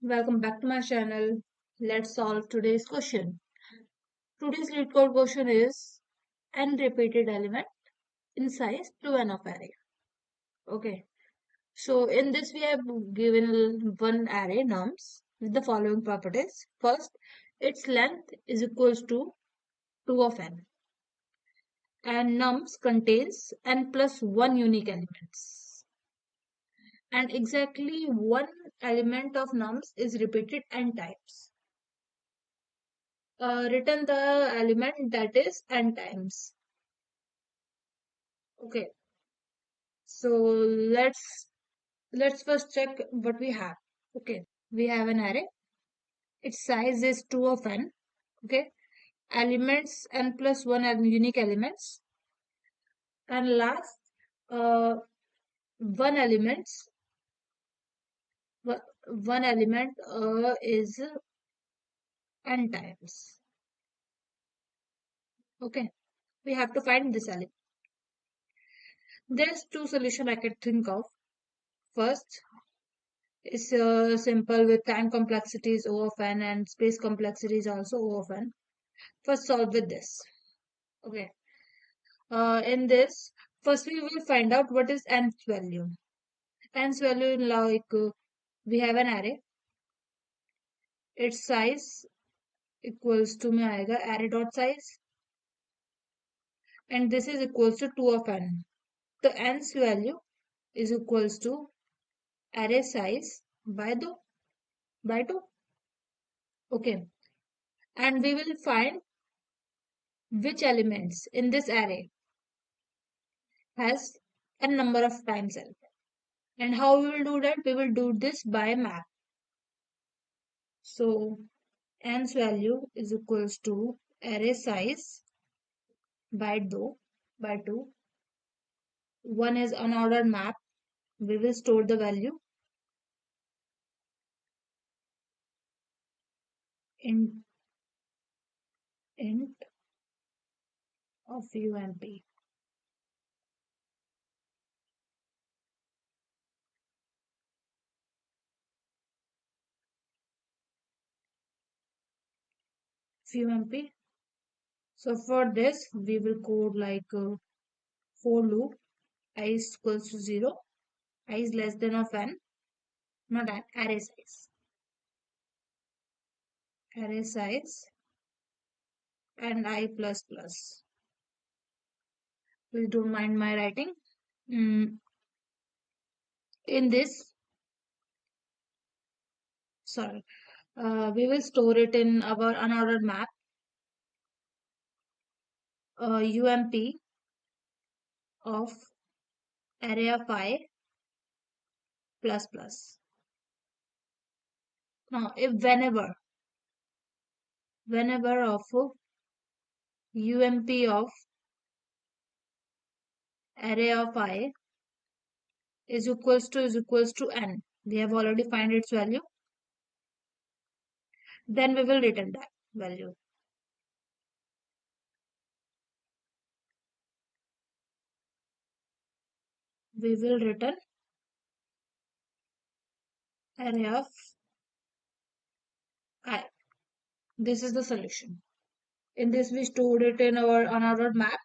Welcome back to my channel. Let's solve today's question. Today's lead code question is n repeated element in size to n of array. Okay. So in this we have given one array nums with the following properties. First, its length is equals to 2 of n and nums contains n plus 1 unique elements. And exactly one element of nums is repeated n times. Return the element that is n times. Okay, so let's first check what we have. Okay, we have an array. Its size is 2 of n. Okay, elements n plus 1 are unique elements, and last uh, one elements one element is n times. Okay, we have to find this element. There's two solution I can think of. First, is simple with time complexity is O of n and space complexity is also O of n. First solve with this. Okay. In this, first we will find out what is nth value. Nth value like we have an array. Its size equals to में आएगा array dot size and this is equals to 2 of n. The nth value is equals to array size by 2. Okay. And we will find which elements in this array has a number of times element. And how we will do that? We will do this by map. So n's value is equals to array size by 2. One is unordered map. We will store the value in int of ump. ump. So for this we will code like for loop I is equals to 0, I is less than of n, not an array size. Array size and I plus plus. Please don't mind my writing. In this, sorry, we will store it in our unordered map, ump of array of I plus plus. Now, if whenever of ump of array of I is equals to n, we have already find its value, then we will return that value. We will return array of I. This is the solution. In this, we stored it in our unordered map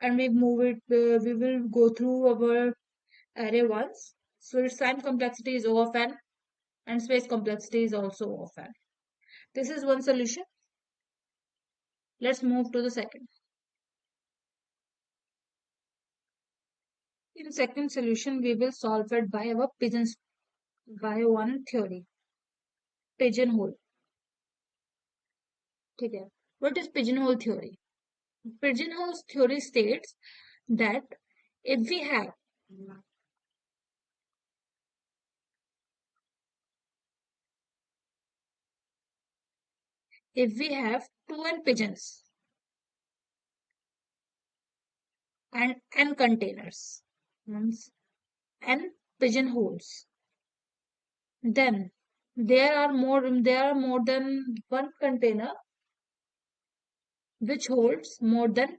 and we move it, we will go through our array once. So its time complexity is O of n and space complexity is also O of n. This is one solution. Let's move to the second. In second solution, we will solve it by our one theory, pigeonhole. Okay. What is pigeonhole theory? Pigeonhole theory states that if we have two n pigeons and n containers, means n pigeonholes, then there are more than one container which holds more than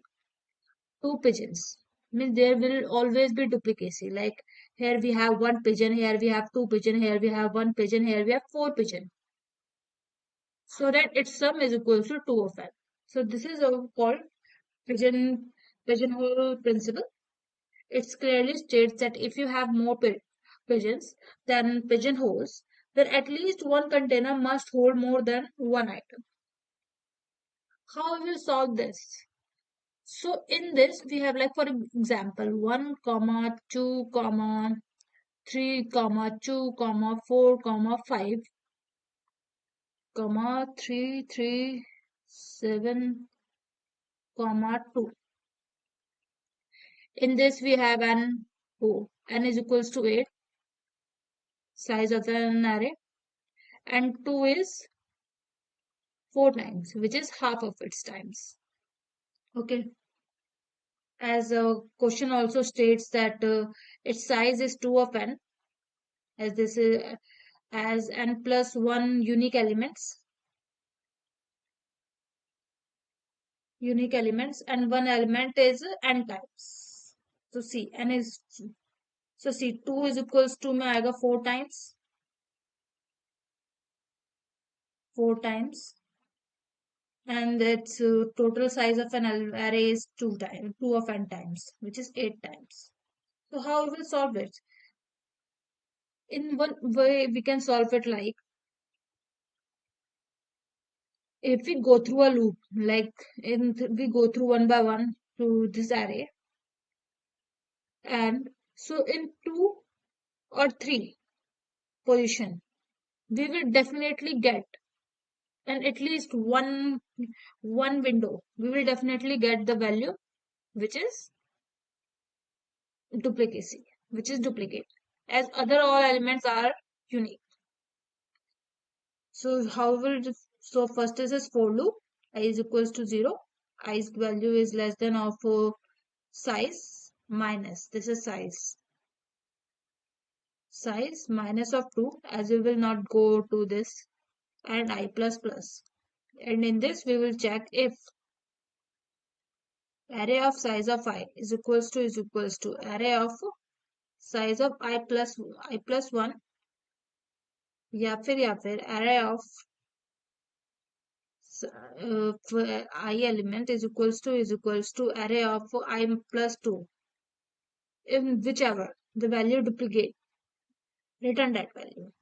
two pigeons. Means there will always be duplicacy. Like Here we have one pigeon, here we have two pigeon, here we have one pigeon, here we have four pigeon. So that its sum is equal to 2 of n. So this is called pigeonhole principle. It clearly states that if you have more pigeons than pigeonholes, then at least one container must hold more than one item. How we will solve this? So in this we have, like, for example, 1 comma 2 comma 3 comma 2 comma 4 comma 5 comma 3 3 7 comma 2. In this we have an O. N is equals to 8, size of an array, and 2 is 4 times, which is half of its times. Okay. As a question also states that its size is 2 of n, as this is as n plus 1 unique elements, and one element is n times. So see, n is, so see, 2 is equals to में आएगा 4 times, 4 times, and its total size of an array is 2 of n times, which is 8 times. So how we will solve it? In one way we can solve it, like, if we go through a loop, like we go through one by one through this array, and so in 2 or 3 position we will definitely get, and at least one window we will definitely get the value which is duplicacy, which is duplicate, as other all elements are unique. So how will so first is for loop, I is equals to 0, i's value is less than of size minus, this is size minus of 2, as we will not go to this, and I plus plus. And in this we will check if array of size of I is equals to array of size of I plus 1, या फिर array of I element is equals to array of I plus 2. In whichever the value duplicate, return that value,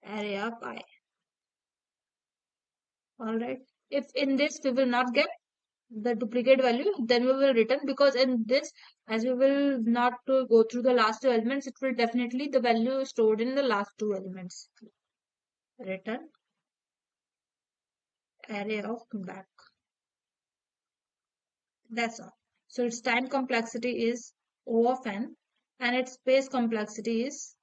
array of I. Alright. If in this we will not get the duplicate value, then we will return, because in this, as we will not go through the last two elements, it will definitely the value stored in the last two elements. Return array of back. That's all. So its time complexity is O of n, and its space complexity is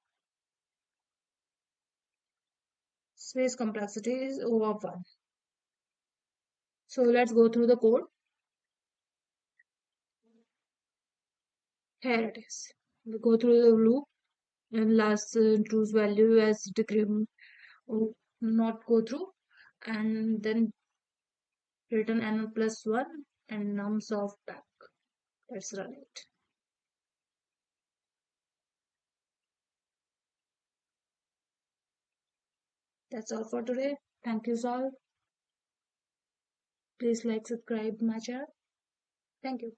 O of 1. So let's go through the code. Here it is. We go through the loop, and last truth value as decrement, not go through, and then return n plus 1 and nums of back. Let's run it. That's all for today. Thank you all. Please like, subscribe my channel. Thank you.